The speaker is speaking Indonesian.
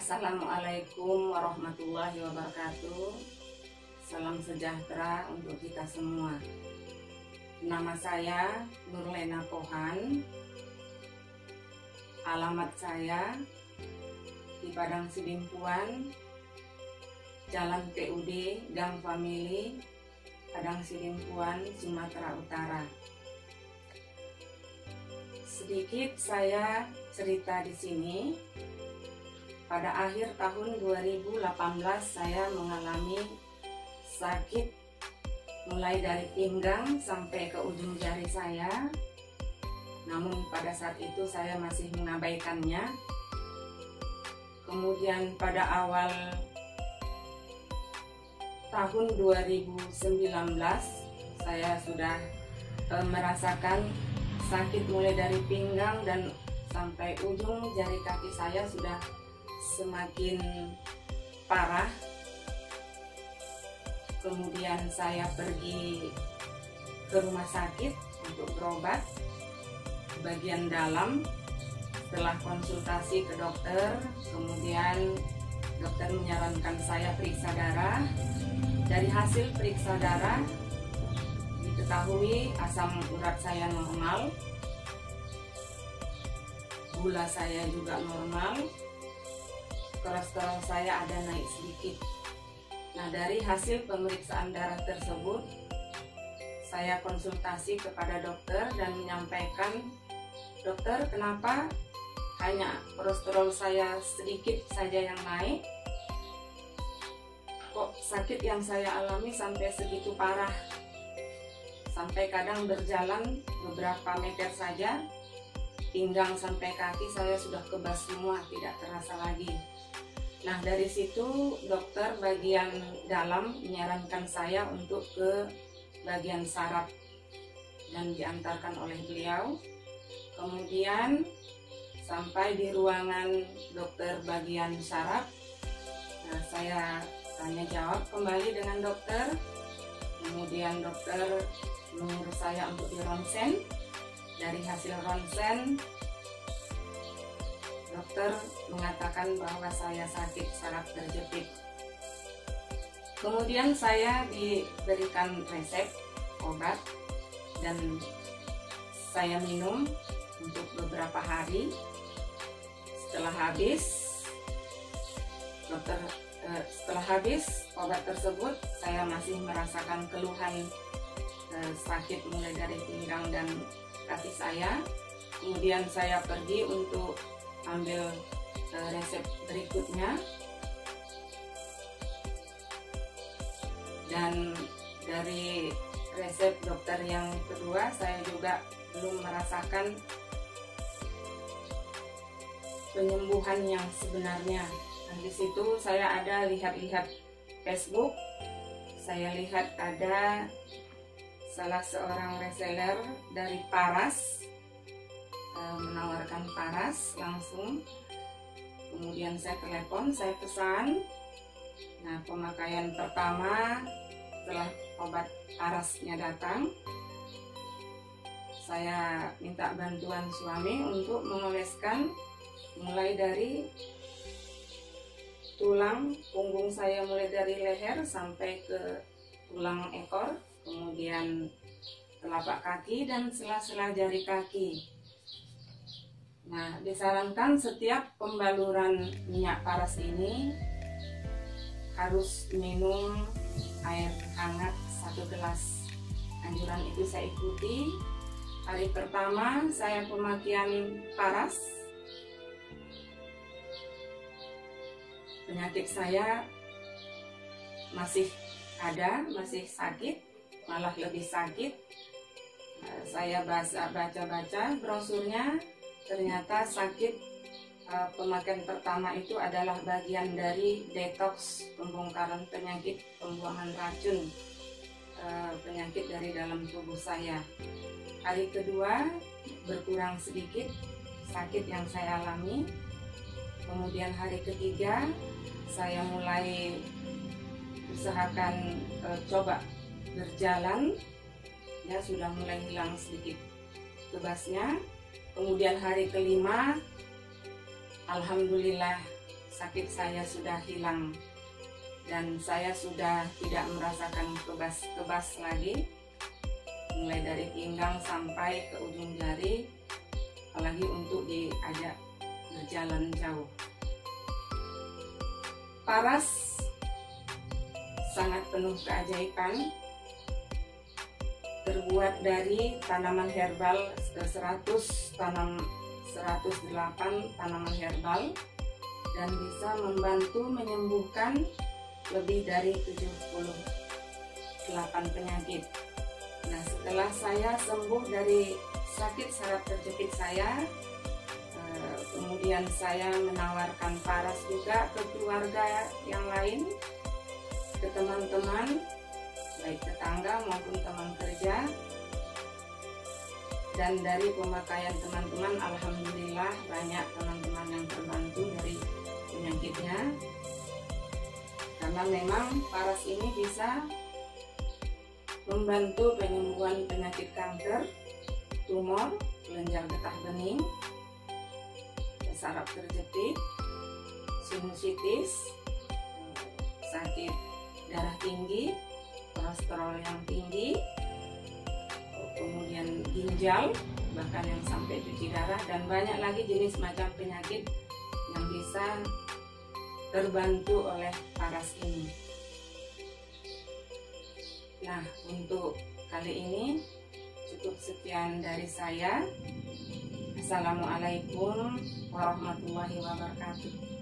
Assalamualaikum warahmatullahi wabarakatuh. Salam sejahtera untuk kita semua. Nama saya Nurlena Pohan. Alamat saya di Padang Sidimpuan, Jalan TUD Gang Famili, Padang Sidimpuan, Sumatera Utara. Sedikit saya cerita di sini. Pada akhir tahun 2018 saya mengalami sakit mulai dari pinggang sampai ke ujung jari saya. Namun pada saat itu saya masih mengabaikannya. Kemudian pada awal tahun 2019 saya sudah merasakan sakit mulai dari pinggang dan sampai ujung jari kaki saya sudah semakin parah. Kemudian saya pergi ke rumah sakit untuk berobat bagian dalam. Setelah konsultasi ke dokter, kemudian dokter menyarankan saya periksa darah. Dari hasil periksa darah diketahui asam urat saya normal, gula saya juga normal, kolesterol saya ada naik sedikit. Nah, dari hasil pemeriksaan darah tersebut, saya konsultasi kepada dokter dan menyampaikan, "Dokter, kenapa hanya kolesterol saya sedikit saja yang naik? Kok sakit yang saya alami sampai segitu parah? Sampai kadang berjalan beberapa meter saja, pinggang sampai kaki saya sudah kebas semua, tidak terasa lagi." Nah, dari situ dokter bagian dalam menyarankan saya untuk ke bagian saraf dan diantarkan oleh beliau. Kemudian sampai di ruangan dokter bagian saraf, saya tanya jawab kembali dengan dokter. Kemudian dokter menyuruh saya untuk di ronsen. Dari hasil ronsen, dokter mengatakan bahwa saya sakit saraf terjepit. Kemudian saya diberikan resep obat dan saya minum untuk beberapa hari. Setelah habis obat tersebut, saya masih merasakan keluhan sakit mulai dari pinggang dan kaki saya. Kemudian saya pergi untuk ambil resep berikutnya, dan dari resep dokter yang kedua saya juga belum merasakan penyembuhan yang sebenarnya. Nah, di situ saya ada lihat-lihat Facebook, saya lihat ada salah seorang reseller dari Paras menawarkan Paras langsung. Kemudian saya telepon, saya pesan. Nah, pemakaian pertama setelah obat Parasnya datang, saya minta bantuan suami untuk mengoleskan mulai dari tulang punggung saya, mulai dari leher sampai ke tulang ekor, kemudian telapak kaki dan sela-sela jari kaki. Nah, disarankan setiap pembaluran minyak paras ini harus minum air hangat 1 gelas. Anjuran itu saya ikuti. Hari pertama saya pemakaian paras, penyakit saya masih ada, masih sakit, malah lebih sakit. Saya baca-baca brosurnya, ternyata sakit pemakaian pertama itu adalah bagian dari detoks, pembongkaran penyakit, pembuangan racun penyakit dari dalam tubuh saya. Hari kedua berkurang sedikit sakit yang saya alami. Kemudian hari ketiga saya mulai usahakan coba berjalan, ya sudah mulai hilang sedikit kebasnya. Kemudian hari kelima, alhamdulillah sakit saya sudah hilang dan saya sudah tidak merasakan kebas-kebas lagi, mulai dari pinggang sampai ke ujung jari, apalagi untuk diajak berjalan jauh. Paras sangat penuh keajaiban, terbuat dari tanaman herbal 108 tanaman herbal dan bisa membantu menyembuhkan lebih dari 78 penyakit. Nah, setelah saya sembuh dari sakit saraf terjepit saya, kemudian saya menawarkan paras juga ke keluarga yang lain, ke teman-teman, baik tetangga maupun teman kerja. Dan dari pemakaian teman-teman, alhamdulillah banyak teman-teman yang terbantu dari penyakitnya. Karena memang paras ini bisa membantu penyembuhan penyakit kanker, tumor, kelenjar getah bening, saraf terjepit, sinusitis, sakit darah tinggi, kolesterol yang tinggi, kemudian ginjal, bahkan yang sampai cuci darah, dan banyak lagi jenis macam penyakit yang bisa terbantu oleh paras ini. Nah, untuk kali ini cukup sekian dari saya. Assalamualaikum warahmatullahi wabarakatuh.